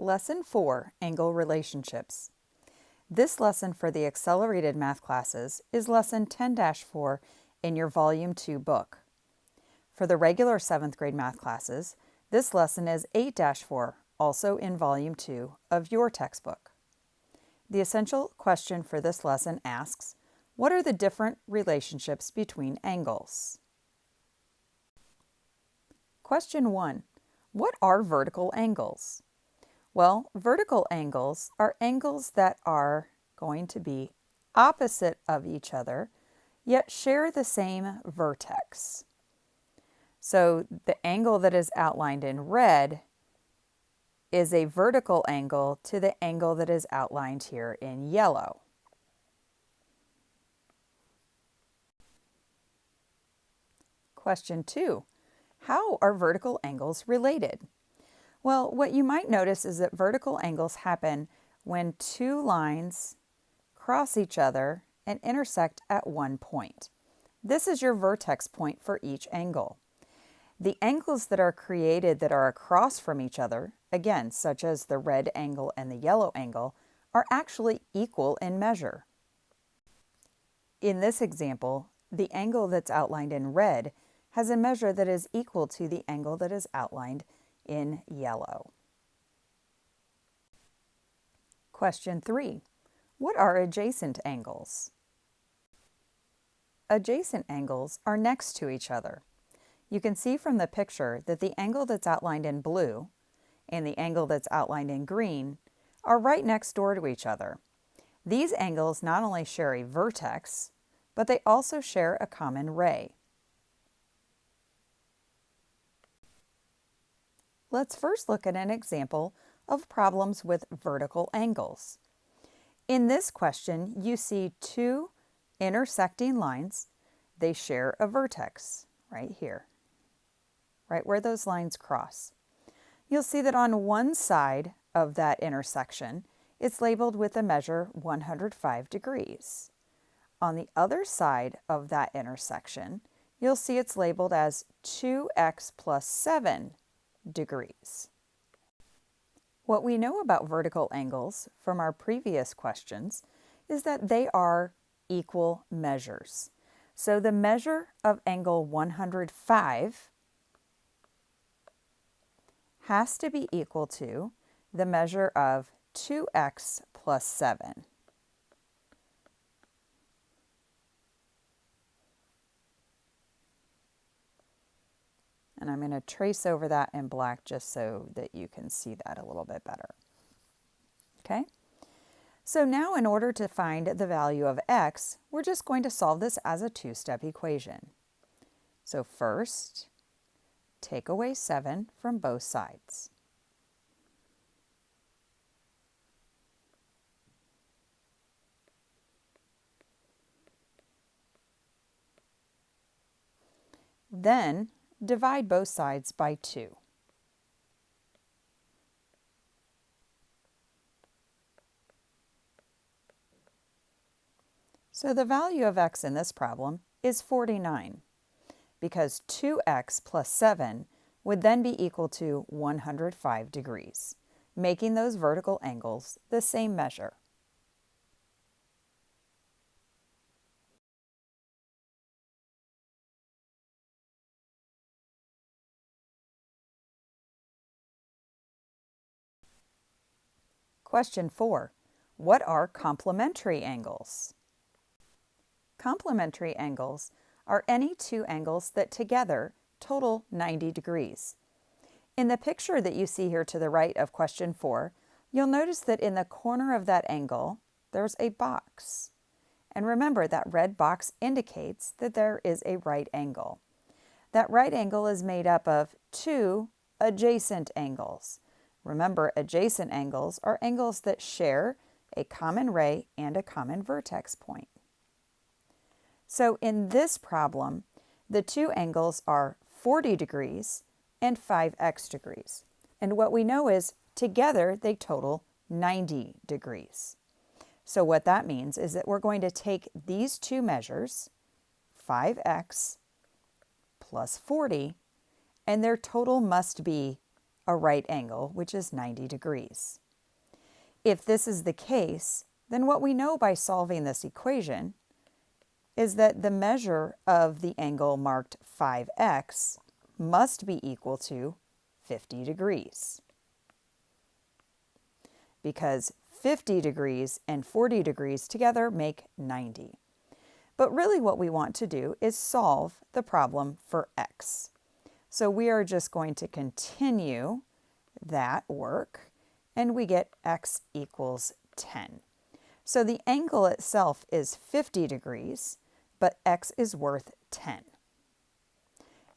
Lesson 4, Angle Relationships. This lesson for the accelerated math classes is Lesson 10-4 in your Volume 2 book. For the regular 7th grade math classes, this lesson is 8-4, also in Volume 2 of your textbook. The essential question for this lesson asks, what are the different relationships between angles? Question 1. What are vertical angles? Well, vertical angles are angles that are going to be opposite of each other, yet share the same vertex. So the angle that is outlined in red is a vertical angle to the angle that is outlined here in yellow. Question 2. How are vertical angles related? Well, what you might notice is that vertical angles happen when two lines cross each other and intersect at one point. This is your vertex point for each angle. The angles that are created that are across from each other, again, such as the red angle and the yellow angle, are actually equal in measure. In this example, the angle that's outlined in red has a measure that is equal to the angle that is outlined in yellow. Question 3. What are adjacent angles? Adjacent angles are next to each other. You can see from the picture that the angle that's outlined in blue and the angle that's outlined in green are right next door to each other. These angles not only share a vertex, but they also share a common ray. Let's first look at an example of problems with vertical angles. In this question, you see two intersecting lines. They share a vertex right here, right where those lines cross. You'll see that on one side of that intersection, it's labeled with the measure 105 degrees. On the other side of that intersection, you'll see it's labeled as 2x plus 7 degrees. What we know about vertical angles from our previous questions is that they are equal measures. So the measure of angle 105 has to be equal to the measure of 2x plus 7. And I'm going to trace over that in black just so that you can see that a little bit better. Okay? So now in order to find the value of x, we're just going to solve this as a two-step equation. So first, take away 7 from both sides. Then divide both sides by 2. So the value of x in this problem is 49, because 2x plus 7 would then be equal to 105 degrees, making those vertical angles the same measure. Question 4. What are complementary angles? Complementary angles are any two angles that together total 90 degrees. In the picture that you see here to the right of question 4, you'll notice that in the corner of that angle, there's a box. And remember, that red box indicates that there is a right angle. That right angle is made up of two adjacent angles. Remember, adjacent angles are angles that share a common ray and a common vertex point. So in this problem, the two angles are 40 degrees and 5x degrees. And what we know is together they total 90 degrees. So what that means is that we're going to take these two measures, 5x plus 40, and their total must be a right angle, which is 90 degrees. If this is the case, then what we know by solving this equation is that the measure of the angle marked 5x must be equal to 50 degrees. Because 50 degrees and 40 degrees together make 90. But really what we want to do is solve the problem for x. So we are just going to continue that work, and we get x equals 10. So the angle itself is 50 degrees, but x is worth 10.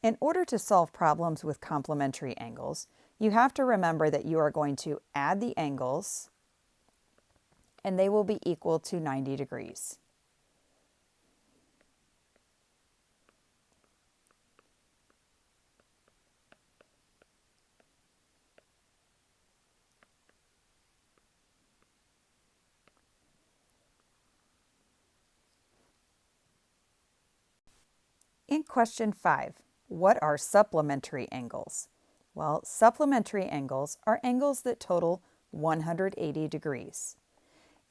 In order to solve problems with complementary angles, you have to remember that you are going to add the angles, and they will be equal to 90 degrees. In question 5, what are supplementary angles? Well, supplementary angles are angles that total 180 degrees.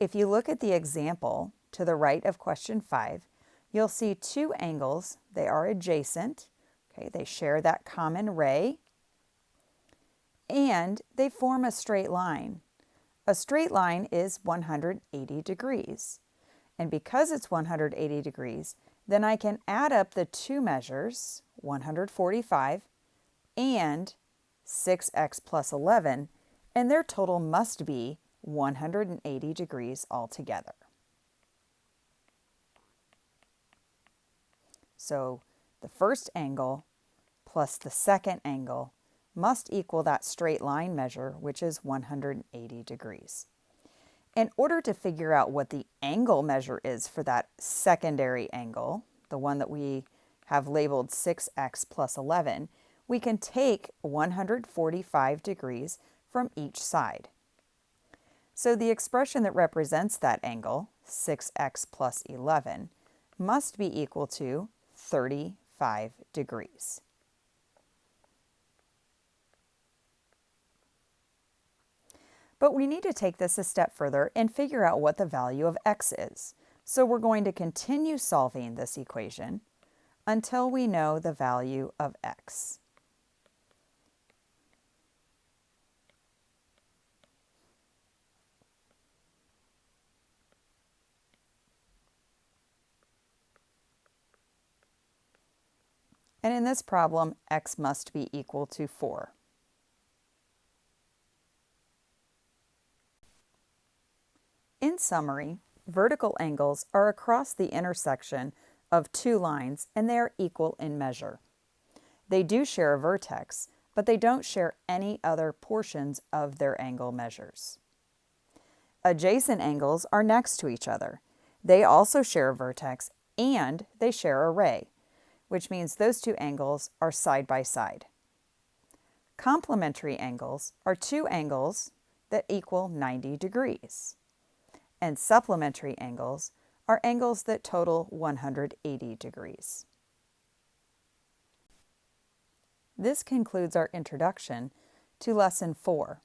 If you look at the example to the right of question 5, you'll see two angles. They are adjacent. Okay, they share that common ray, and they form a straight line. A straight line is 180 degrees. And because it's 180 degrees, then I can add up the two measures, 145 and 6x plus 11, and their total must be 180 degrees altogether. So the first angle plus the second angle must equal that straight line measure, which is 180 degrees. In order to figure out what the angle measure is for that secondary angle, the one that we have labeled 6x plus 11, we can take 145 degrees from each side. So the expression that represents that angle, 6x plus 11, must be equal to 35 degrees. But we need to take this a step further and figure out what the value of x is. So we're going to continue solving this equation until we know the value of x. And in this problem, x must be equal to 4. In summary, vertical angles are across the intersection of two lines, and they are equal in measure. They do share a vertex, but they don't share any other portions of their angle measures. Adjacent angles are next to each other. They also share a vertex, and they share a ray, which means those two angles are side by side. Complementary angles are two angles that equal 90 degrees. And supplementary angles are angles that total 180 degrees. This concludes our introduction to Lesson 4.